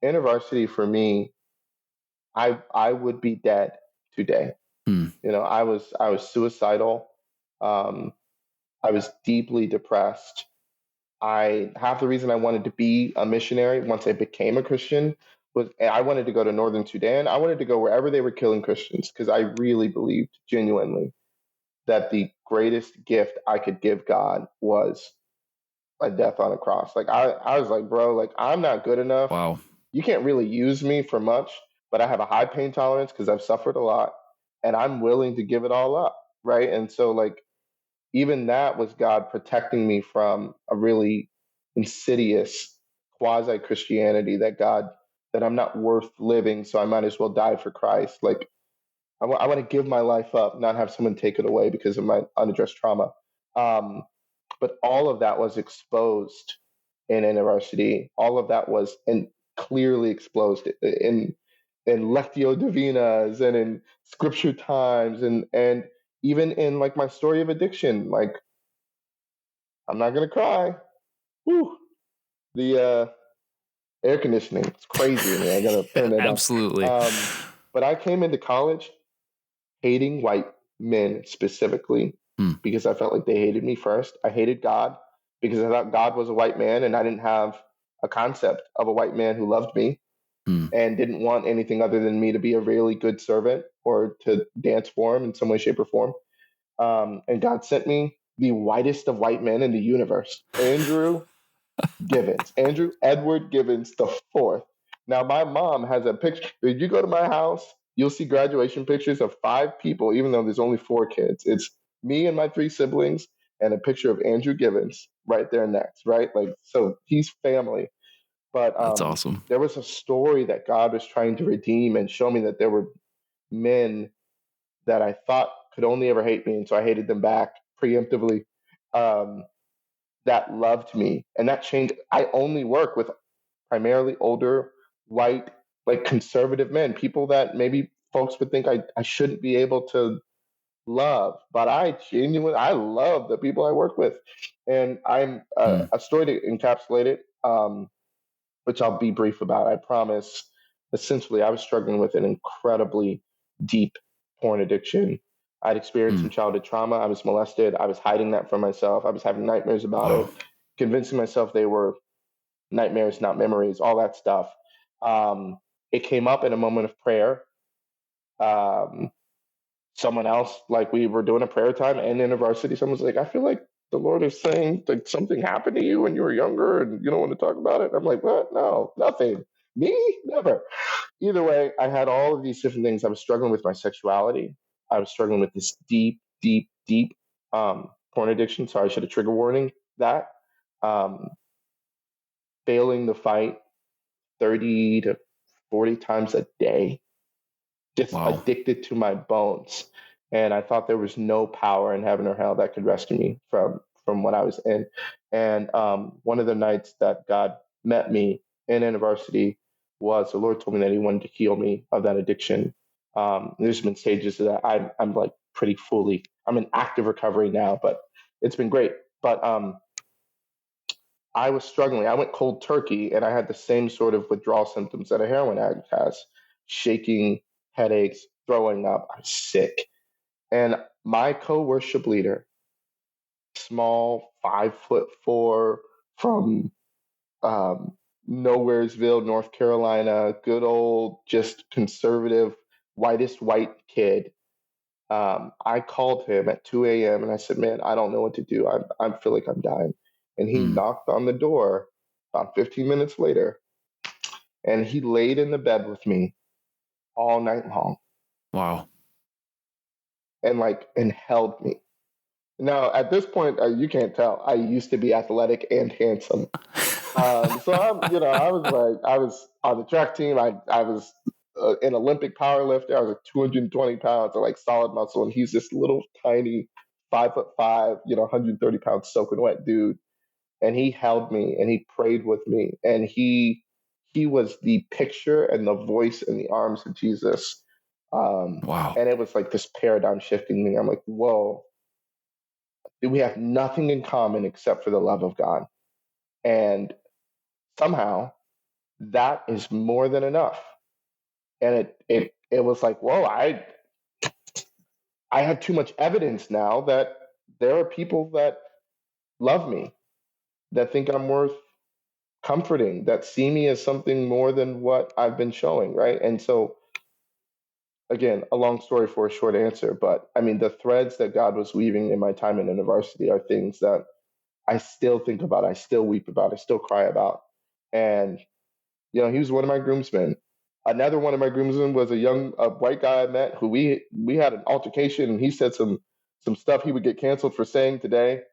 InterVarsity for me, I would be dead today. Hmm. You know, I was suicidal. Um, I was deeply depressed. I half the reason I wanted to be a missionary once I became a Christian was I wanted to go to northern Sudan. I wanted to go wherever they were killing Christians because I really believed genuinely that the greatest gift I could give God was a death on a cross. Like I was like, bro, like I'm not good enough. Wow. You can't really use me for much, but I have a high pain tolerance because I've suffered a lot and I'm willing to give it all up. Right. And so like even that was God protecting me from a really insidious quasi Christianity that I'm not worth living, so I might as well die for Christ. Like I want to give my life up, not have someone take it away because of my unaddressed trauma. Um, but all of that was exposed in InterVarsity. All of that was and clearly exposed in Lectio Divinas and in Scripture Times and even in like my story of addiction. Like I'm not gonna cry. Woo. The air conditioning. It's crazy in here. I gotta turn that down. Absolutely. But I came into college hating white men specifically Hmm. because I felt like they hated me first. I hated God because I thought God was a white man and I didn't have a concept of a white man who loved me Hmm. and didn't want anything other than me to be a really good servant or to dance for him in some way, shape, or form. And God sent me the whitest of white men in the universe, Andrew Edward Givens the fourth. Now, my mom has a picture. If you go to my house, you'll see graduation pictures of 5 people, even though there's only 4 kids. It's me and my 3 siblings, and a picture of Andrew Givens right there next, right? Like, so he's family. But That's awesome. there was a story that God was trying to redeem and show me that there were men that I thought could only ever hate me, and so I hated them back preemptively. Um, that loved me, and that changed. I only work with primarily older, white, like conservative men, people that maybe folks would think I shouldn't be able to love, but I love the people I work with, and I'm Hmm. a story to encapsulate it. Which I'll be brief about. I promise. Essentially, I was struggling with an incredibly deep porn addiction. I'd experienced Hmm. some childhood trauma. I was molested. I was hiding that from myself. I was having nightmares about Wow. it, convincing myself they were nightmares, not memories, all that stuff. Um, it came up in a moment of prayer. Um, Someone else, like we were doing a prayer time and InterVarsity, someone's like, I feel like the Lord is saying like something happened to you when you were younger and you don't want to talk about it. I'm like, what? No, nothing. Me? Never. Either way, I had all of these different things. I was struggling with my sexuality. I was struggling with this deep, deep, deep porn addiction. Sorry, I should have trigger warning that. Um, Failing the fight 30 to 40 times a day, just Wow. addicted to my bones. And I thought there was no power in heaven or hell that could rescue me from what I was in. And one of the nights that God met me in InterVarsity was the Lord told me that He wanted to heal me of that addiction. There's been stages of that. I'm like pretty fully. I'm in active recovery now, but it's been great. But I was struggling. I went cold turkey, and I had the same sort of withdrawal symptoms that a heroin addict has: shaking, headaches, throwing up. I was sick. And my co worship leader, small, 5'4", from Nowheresville, North Carolina, good old, just conservative, whitest white kid. I called him at 2 a.m. and I said, "Man, I don't know what to do. I feel like I'm dying." And he Hmm. knocked on the door about 15 minutes later, and he laid in the bed with me all night long Wow. and held me. Now, at this point, you can't tell. I used to be athletic and handsome. So I was on the track team. I was an Olympic power lifter. I was like 220 pounds of like solid muscle, and he's this little tiny 5'5", 130 pound soaking wet dude. And he held me and he prayed with me, and he was the picture and the voice in the arms of Jesus. Wow. And it was like this paradigm shifting thing. I'm like, whoa, we have nothing in common except for the love of God, and somehow that is more than enough. And it was like, whoa, I have too much evidence now that there are people that love me, that think I'm worth comforting, that see me as something more than what I've been showing, right? And so, again, a long story for a short answer, but I mean, the threads that God was weaving in my time in InterVarsity are things that I still think about, I still weep about, I still cry about. And he was one of my groomsmen. Another one of my groomsmen was a white guy I met who we had an altercation, and he said some stuff he would get canceled for saying today.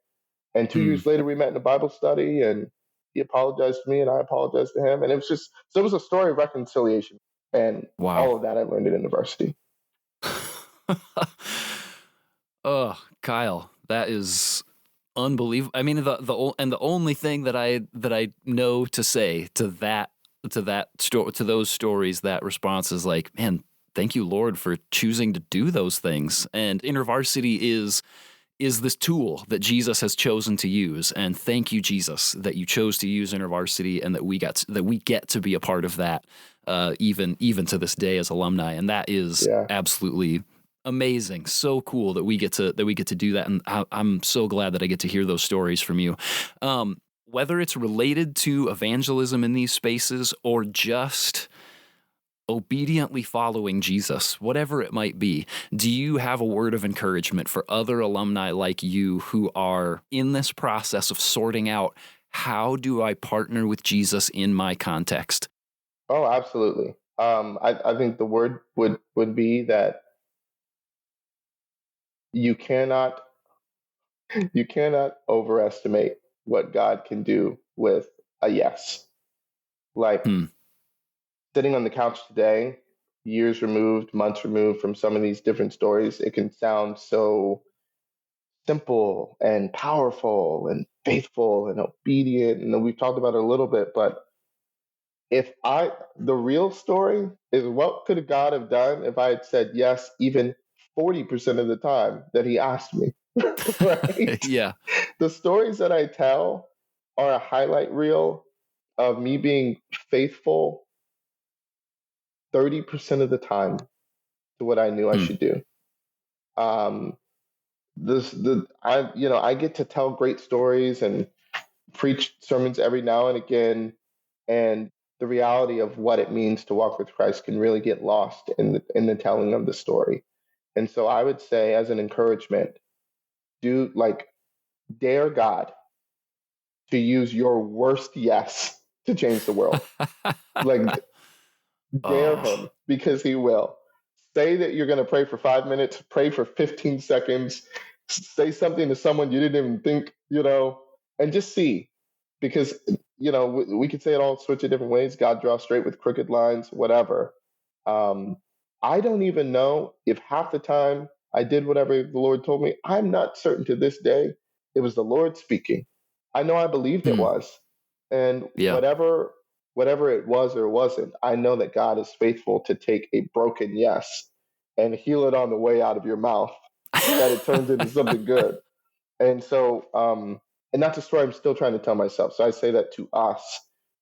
And 2 years later, we met in a Bible study, and he apologized to me, and I apologized to him, and it was a story of reconciliation, and Wow. all of that I learned at university. Oh, Kyle, that is unbelievable. I mean, the only thing that I know to say to those stories, that response is like, man, thank you, Lord, for choosing to do those things. And InterVarsity is this tool that Jesus has chosen to use, and thank you, Jesus, that you chose to use InterVarsity, and that we get to be a part of that, even to this day as alumni, and that is absolutely amazing. So cool that we get to do that, and I'm so glad that I get to hear those stories from you. Whether it's related to evangelism in these spaces or just obediently following Jesus, whatever it might be, do you have a word of encouragement for other alumni like you who are in this process of sorting out, how do I partner with Jesus in my context? Oh, absolutely. I think the word would be that you cannot overestimate what God can do with a yes. Like, Hmm. sitting on the couch today, years removed, months removed from some of these different stories, it can sound so simple and powerful and faithful and obedient. And we've talked about it a little bit, but the real story is, what could God have done if I had said yes, even 40% of the time that he asked me, right? Yeah. The stories that I tell are a highlight reel of me being faithful 30% of the time to what I knew I Hmm. should do. Um, I get to tell great stories and preach sermons every now and again, and the reality of what it means to walk with Christ can really get lost in the telling of the story. And so I would say, as an encouragement, dare God to use your worst yes to change the world. Like, dare him, Oh, because he will. Say that you're going to pray for 5 minutes, pray for 15 seconds, say something to someone you didn't even think, and just see. Because, we could say it all sorts of different ways. God draws straight with crooked lines, whatever. Um, I don't even know if half the time I did whatever the Lord told me. I'm not certain to this day it was the Lord speaking. I know I believed it hmm. was. And Yeah. whatever it was or wasn't, I know that God is faithful to take a broken yes and heal it on the way out of your mouth so that it turns into something good. And so, and that's a story I'm still trying to tell myself. So I say that to us.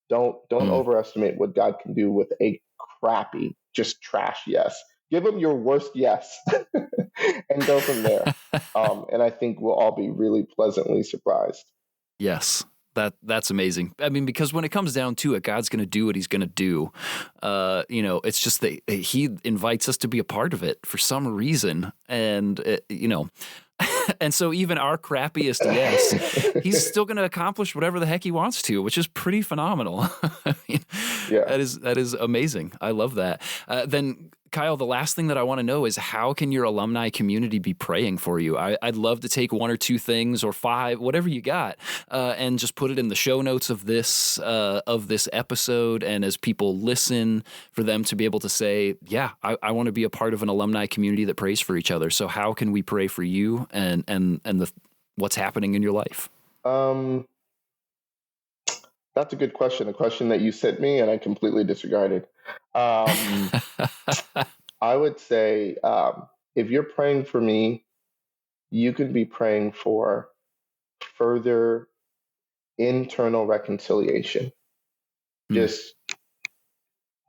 Don't Mm. overestimate what God can do with a crappy, just trash yes. Give him your worst yes and go from there. And I think we'll all be really pleasantly surprised. Yes. That's amazing. I mean, because when it comes down to it, God's going to do what he's going to do. It's just that he invites us to be a part of it for some reason. And, and so even our crappiest yes, he's still going to accomplish whatever the heck he wants to, which is pretty phenomenal. I mean, Yeah. that is amazing. I love that. Then Kyle, the last thing that I want to know is how can your alumni community be praying for you? I'd love to take one or two things or five, whatever you got, and just put it in the show notes of this episode. And as people listen, for them to be able to say, yeah, I want to be a part of an alumni community that prays for each other. So how can we pray for you and what's happening in your life? That's a good question. A question that you sent me and I completely disregarded. I would say, if you're praying for me, you can be praying for further internal reconciliation. Just,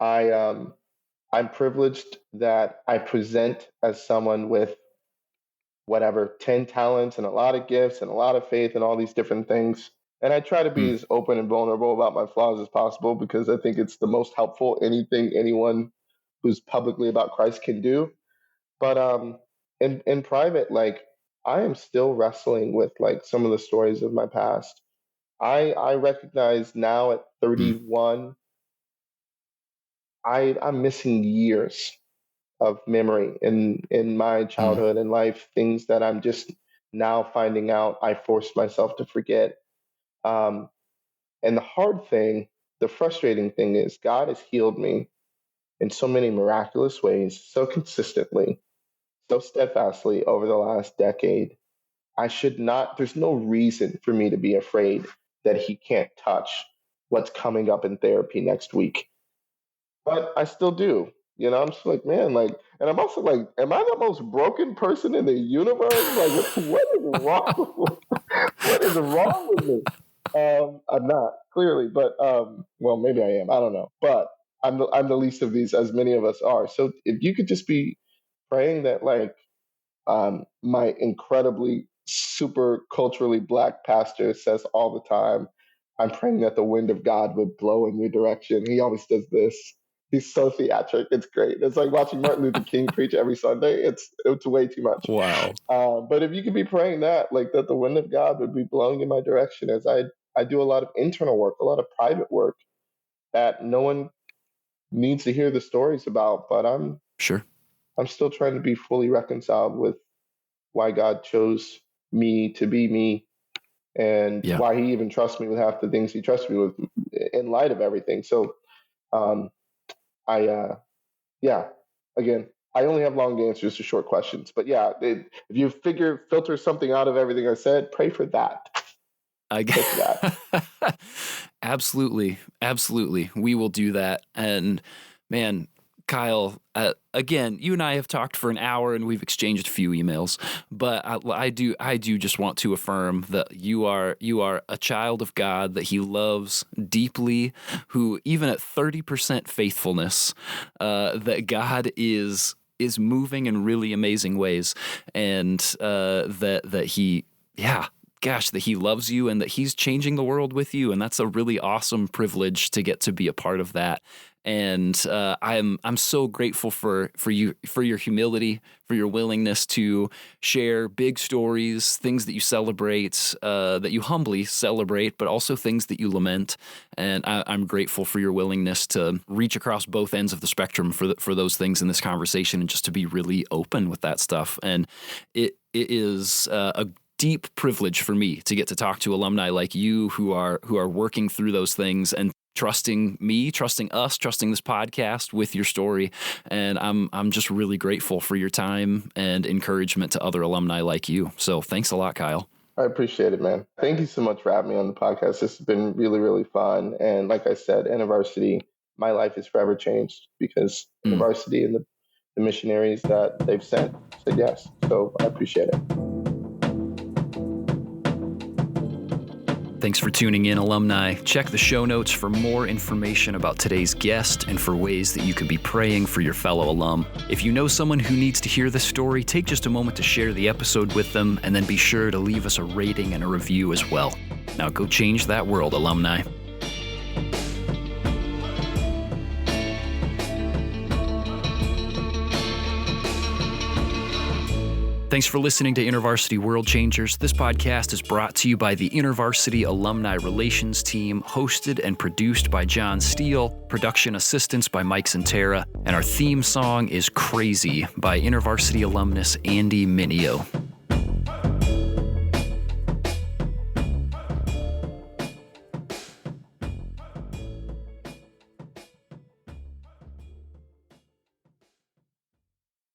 I'm privileged that I present as someone with whatever 10 talents and a lot of gifts and a lot of faith and all these different things. And I try to be as open and vulnerable about my flaws as possible because I think it's the most helpful anything anyone who's publicly about Christ can do. But in private, like I am still wrestling with like some of the stories of my past. I recognize now at 31, I'm missing years of memory in my childhood and life, things that I'm just now finding out I forced myself to forget. Um, and the hard thing, the frustrating thing is God has healed me in so many miraculous ways, so consistently, so steadfastly over the last decade. I should not, there's no reason for me to be afraid that he can't touch what's coming up in therapy next week. But I still do. I'm just like, man, like, and I'm also like, am I the most broken person in the universe? Like, what is wrong? What is wrong with me? I'm not clearly, but well, maybe I am. I don't know, but I'm the least of these, as many of us are. So if you could just be praying that, like, my incredibly super culturally black pastor says all the time, I'm praying that the wind of God would blow in your direction. He always does this. He's so theatric. It's great. It's like watching Martin Luther King preach every Sunday. It's way too much. Wow. But if you could be praying that, like that the wind of God would be blowing in my direction as I do a lot of internal work, a lot of private work that no one needs to hear the stories about, but I'm still trying to be fully reconciled with why God chose me to be me and why he even trusts me with half the things he trusts me with in light of everything. So again, I only have long answers to short questions, but yeah, if you filter something out of everything I said, pray for that. I get that. Absolutely. We will do that. And man, Kyle, again, you and I have talked for an hour and we've exchanged a few emails, but I do just want to affirm that you are a child of God that he loves deeply, who even at 30% faithfulness, that God is moving in really amazing ways, and that he, that he loves you and that he's changing the world with you. And that's a really awesome privilege to get to be a part of that. And I'm so grateful for you, for your humility, for your willingness to share big stories, things that you celebrate, that you humbly celebrate, but also things that you lament. And I'm grateful for your willingness to reach across both ends of the spectrum for those things in this conversation, and just to be really open with that stuff. And it is a deep privilege for me to get to talk to alumni like you who are working through those things and trusting me, trusting us, trusting this podcast with your story. And I'm just really grateful for your time and encouragement to other alumni like you. So thanks a lot, Kyle. I appreciate it, man. Thank you so much for having me on the podcast. This has been really, really fun. And like I said, InterVarsity, my life is forever changed because InterVarsity and the missionaries that they've sent said yes. So I appreciate it. Thanks for tuning in, alumni. Check the show notes for more information about today's guest and for ways that you can be praying for your fellow alum. If you know someone who needs to hear this story, take just a moment to share the episode with them, and then be sure to leave us a rating and a review as well. Now go change that world, alumni. Thanks for listening to InterVarsity World Changers. This podcast is brought to you by the InterVarsity Alumni Relations Team, hosted and produced by John Steele, production assistance by Mike Santera, and our theme song is Crazy by InterVarsity alumnus Andy Minio.